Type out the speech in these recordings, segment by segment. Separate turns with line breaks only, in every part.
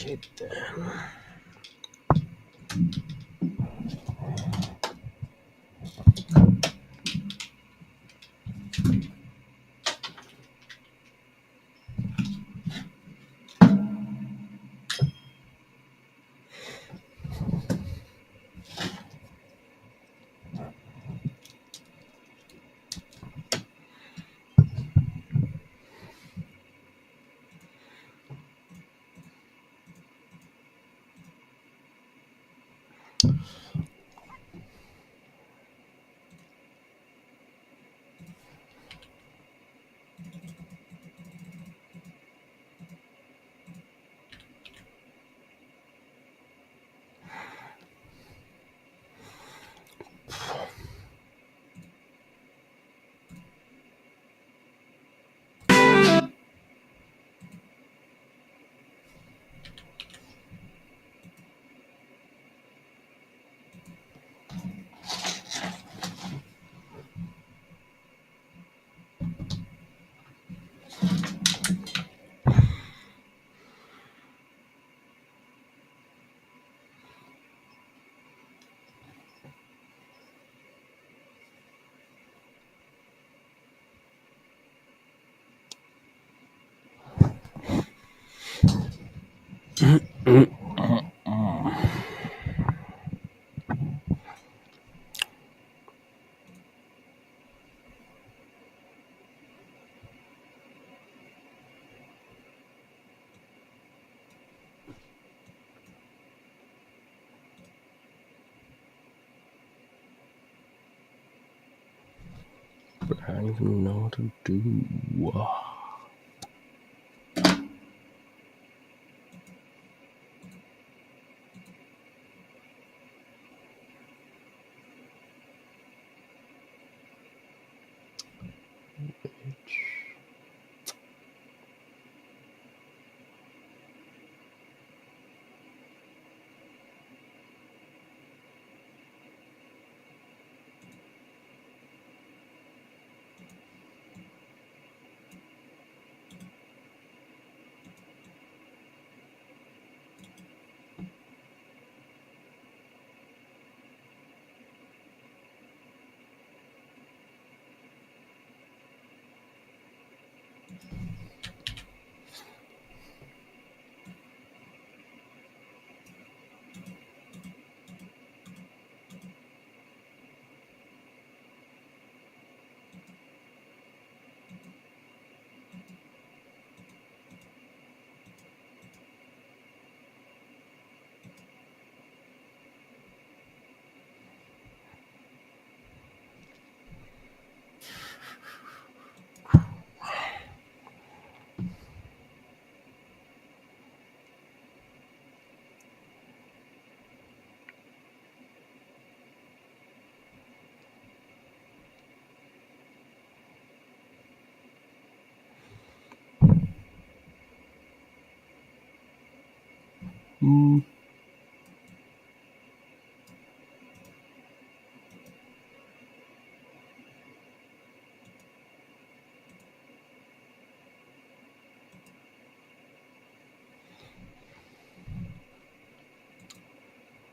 Okay then. But I don't even know what to do.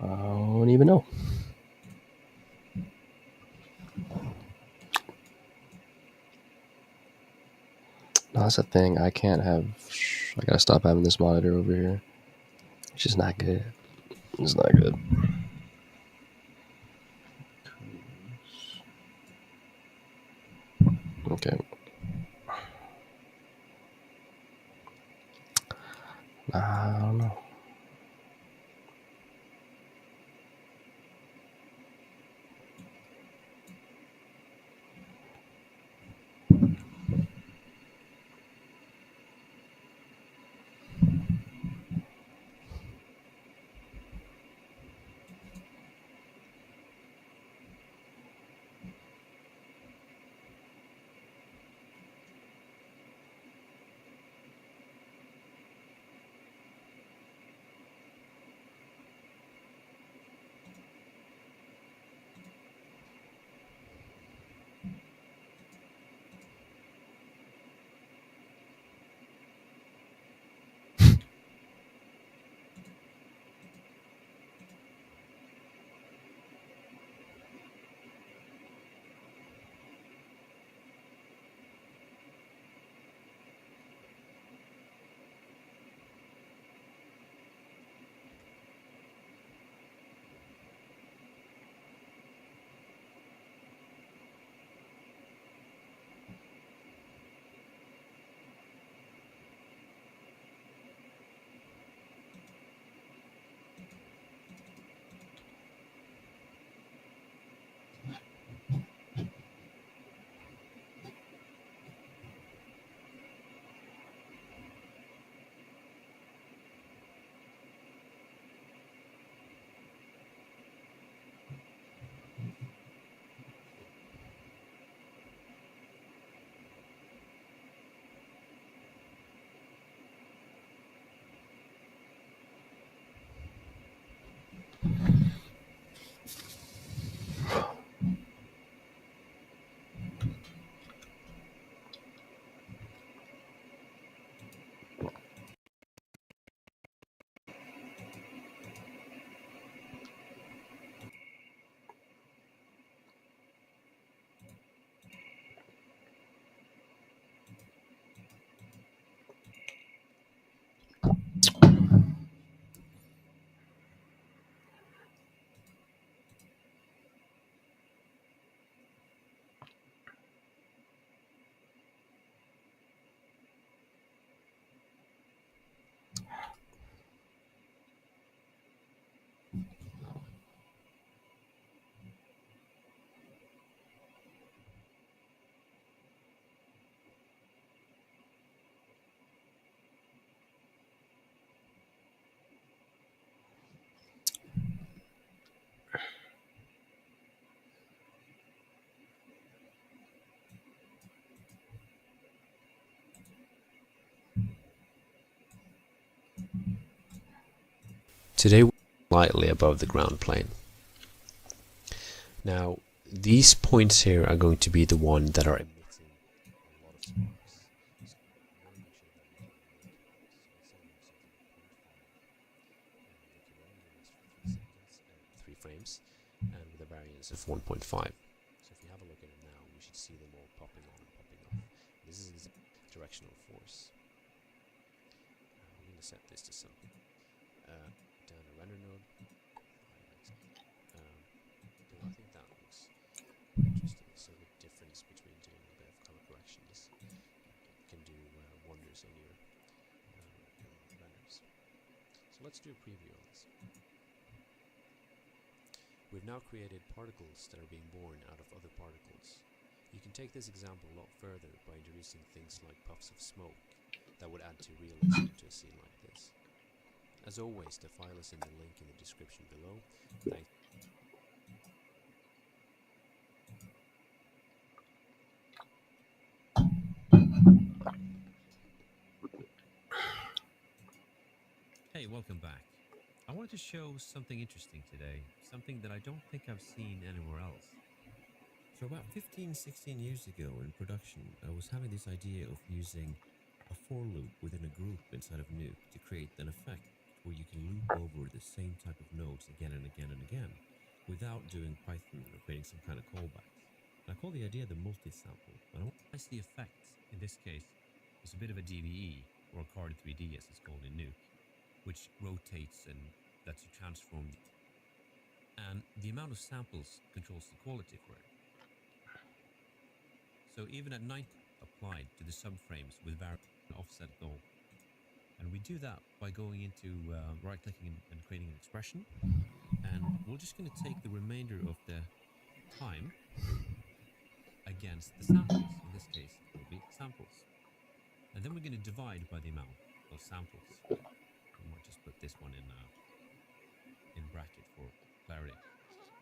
I don't even know. No, that's the thing. I can't have. I gotta stop having this monitor over here. It's just not good. It's not good. Okay. I don't know.
Today we're slightly above the ground plane. Now, these points here are going to be the ones that are emitting a lot of sparks. So we want to make sure that we can make out. So let's say we have something at point 0.5, and they can only last for 3 frames, and with a variance of 1.5. So if you have a look at it now, we should see them all popping on and popping off. This is directional force. We're going to set this to something. Down a render node, highlight. I think that looks quite interesting. So the difference between doing a bit of color correction is can do wonders on your renders. So let's do a preview on this. We've now created particles that are being born out of other particles. You can take this example a lot further by introducing things like puffs of smoke that would add to realism to a scene like this. As always, the file is in the link in the description below. Thanks. Hey, welcome back. I wanted to show something interesting today, something that I don't think I've seen anywhere else. So about 15, 16 years ago in production, I was having this idea of using a for loop within a group inside of Nuke to create an effect where you can loop over the same type of nodes again and again and again without doing Python or creating some kind of callbacks. And I call the idea the multi-sample. And I want to the effect, in this case, is a bit of a DVE, or a card 3D as it's called in Nuke, which rotates and lets you transform. And the amount of samples controls the quality for it. So even at 90 applied to the subframes with variable offset goal. And we do that by going into right-clicking and creating an expression. And we're just going to take the remainder of the time against the samples. In this case, it will be samples. And then we're going to divide by the amount of samples. We might just put this one in bracket for clarity.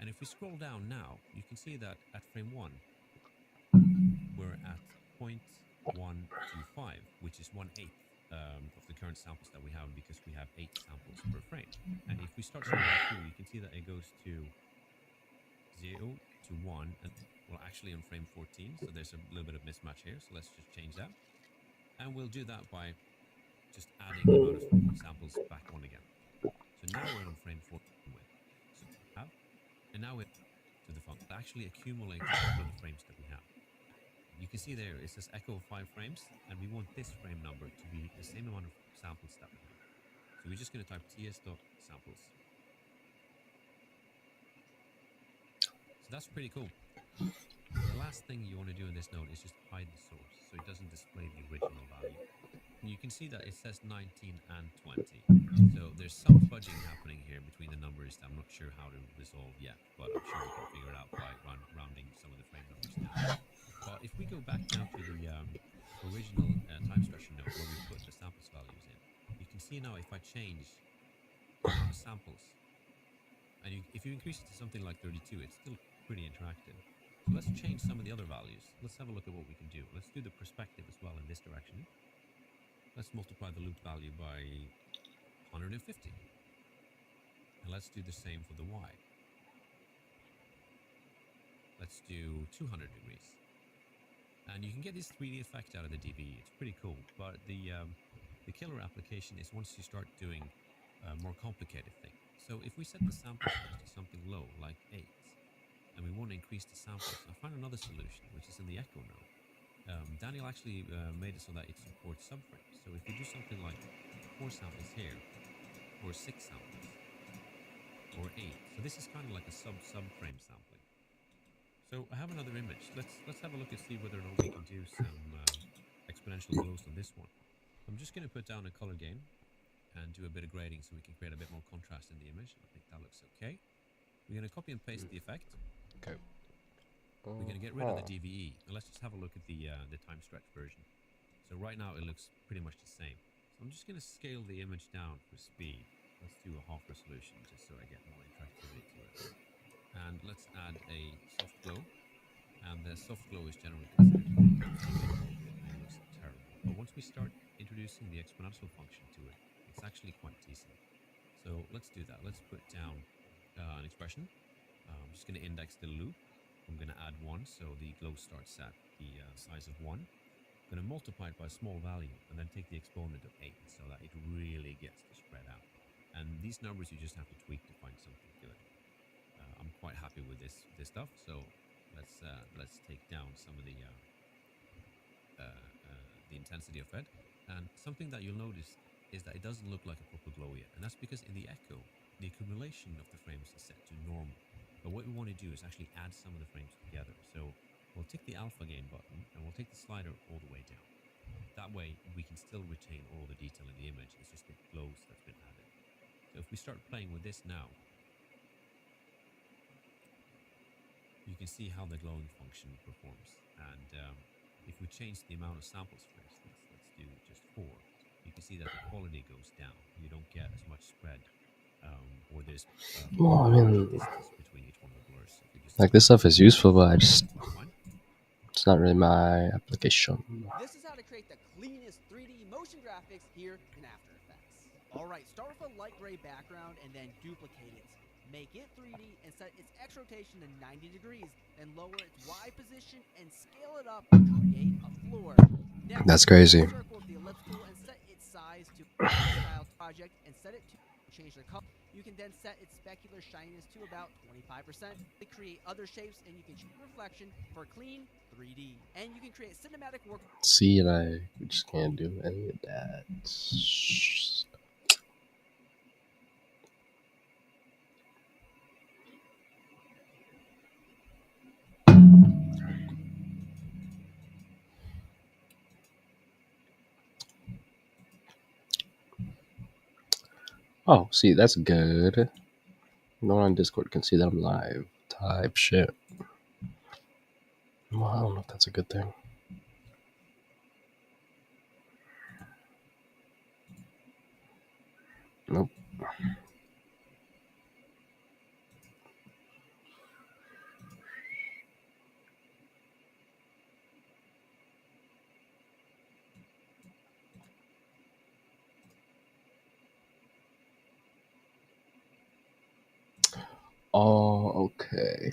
And if we scroll down now, you can see that at frame 1, we're at 0.125, which is 1/8 of the current samples that we have, because we have 8 samples per frame. And if we start scrolling through, you can see that it goes to 0 to 1, and well, actually on frame 14, so there's a little bit of mismatch here, so let's just change that. And we'll do that by just adding the amount of samples back on again. So now we're on frame 14 with. So we have, and now we're to the function. It actually accumulates all of the frames that we have. You can see there it says echo of 5 frames, and we want this frame number to be the same amount of samples that we have. So we're just going to type ts.samples. So that's pretty cool. The last thing you want to do in this node is just hide the source, so it doesn't display the original value. And you can see that it says 19 and 20. So there's some fudging happening here between the numbers that I'm not sure how to resolve yet, but I'm sure we can figure it out by rounding some of the frame numbers down. But if we go back now to the original time structure node where we put the samples values in, you can see now if I change the amount of samples, and if you increase it to something like 32, it's still pretty interactive. So let's change some of the other values. Let's have a look at what we can do. Let's do the perspective as well in this direction. Let's multiply the loop value by 150. And let's do the same for the y. Let's do 200 degrees. And you can get this 3D effect out of the DVE. It's pretty cool. But the killer application is once you start doing more complicated things. So if we set the sample size to something low, like 8, and we want to increase the samples, I found another solution, which is in the echo node. Daniel actually made it so that it supports subframes. So if we do something like 4 samples here, or 6 samples, or 8. So this is kind of like a subframe sampling. So I have another image. Let's have a look and see whether or not we can do some exponential glows on this one. I'm just going to put down a color gain and do a bit of grading so we can create a bit more contrast in the image. I think that looks okay. We're going to copy and paste the effect.
Okay.
We're going to get rid of the DVE. And let's just have a look at the time stretch version. So right now it looks pretty much the same. So I'm just going to scale the image down for speed. Let's do a half resolution just so I get more interactivity to it. And let's add a soft glow. And the soft glow is generally considered to be extremely appropriate, and it looks terrible. But once we start introducing the exponential function to it, it's actually quite decent. So let's do that. Let's put down an expression. I'm just going to index the loop. I'm going to add 1, so the glow starts at the size of 1. I'm going to multiply it by a small value and then take the exponent of 8 so that it really gets to spread out. And these numbers you just have to tweak to find something good. I'm quite happy with this stuff, so let's take down some of the intensity of it. And something that you'll notice is that it doesn't look like a proper glow yet, and that's because in the echo, the accumulation of the frames is set to normal. But what we want to do is actually add some of the frames together. So we'll tick the alpha gain button and we'll take the slider all the way down. That way we can still retain all the detail in the image. It's just the glows that's been added. So if we start playing with this now, you can see how the glowing function performs. And if we change the amount of samples, for instance, let's do just 4, you can see that the quality goes down. You don't get as much spread, or there's
Well, I
large
mean,
distance between each one of the blurs. If we just
like
take
this
the
stuff
alpha
is
gain
useful,
off,
but I just
that's fine.
it's not really my application.
This is how to create the cleanest 3D motion graphics here in After Effects. Alright, start with a light gray background and then duplicate it. Make it 3D and set its X rotation to 90 degrees, then lower its Y position and scale it up to create a floor. Next,
That's
create
crazy.
a circle with the ellipse tool and set its size to style project and set it to change their color. You can then set its specular shininess to about 25%. Create other shapes and you can change reflection for clean 3D. And you can create cinematic work.
See, and I just can't do any of that. Oh, see, that's good. No one on Discord can see that I'm live. Type shit. Well, I don't know if that's a good thing. Nope. Oh, okay.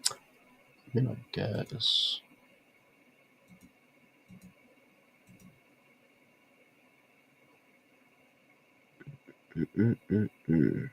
I mean, I guess. Mm-mm-mm-mm.